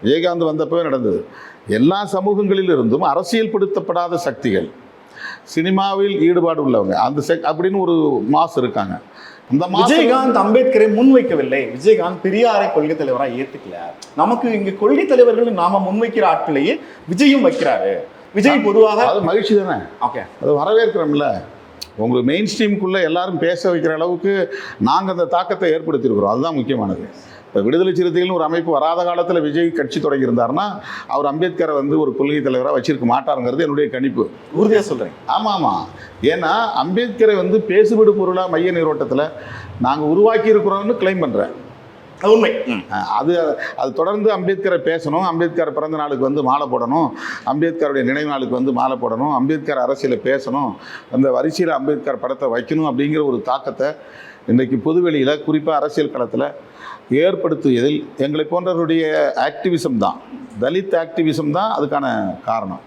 விஜயகாந்த் வந்தப்பவே நடந்தது. எல்லா சமூகங்களிலிருந்தும் அரசியல்படுத்தப்படாத சக்திகள், சினிமாவில் ஈடுபாடு உள்ளவங்க, அந்த அப்படின்னு ஒரு மாஸ் இருக்காங்க. அந்த விஜயகாந்த் அம்பேத்கரை முன்வைக்கவில்லை, விஜயகாந்த் பெரியாரை கொள்கை தலைவராக ஏற்றுக்கல. நமக்கு இங்க கொள்கை தலைவர்கள் நாம முன்வைக்கிற ஆட்களையே விஜயும் வைக்கிறாரு. விஜய் பொதுவாக அது மகிழ்ச்சி தானே. ஓகே, அது வரவேற்கிறோம்ல. உங்களுக்கு மெயின் ஸ்ட்ரீமுக்குள்ளே எல்லாரும் பேச வைக்கிற அளவுக்கு நாங்கள் அந்த தாக்கத்தை ஏற்படுத்தியிருக்கிறோம். அதுதான் முக்கியமானது. இப்போ விடுதலை சிறுத்தைகள்னு ஒரு அமைப்பு வராத காலத்தில் விஜய் கட்சி தொடங்கியிருந்தாருன்னா அவர் அம்பேத்கரை ஒரு கொள்கை தலைவராக வச்சிருக்க மாட்டாருங்கிறது என்னுடைய கணிப்பு. உறுதியாக சொல்கிறேன். ஆமாம். ஏன்னா அம்பேத்கரை பேசுபடு பொருளாக மைய நீரோட்டத்தில் நாங்கள் உருவாக்கி இருக்கிறோம்னு கிளைம் பண்ணுறேன். உண்மை. அது தொடர்ந்து அம்பேத்கரை பேசணும், அம்பேத்கர் பிறந்த நாளுக்கு மாலை போடணும், அம்பேத்கருடைய நினைவு நாளுக்கு மாலை போடணும், அம்பேத்கர் அரசியலை பேசணும், அந்த வரிசையில் அம்பேத்கர் படத்தை வைக்கணும் அப்படிங்கிற ஒரு தாக்கத்தை இன்றைக்கு பொதுவெளியில் குறிப்பாக அரசியல் களத்தில் ஏற்படுத்தியதில் எங்களை போன்றவருடைய ஆக்டிவிசம் தான், தலித் ஆக்டிவிசம் தான் அதுக்கான காரணம்.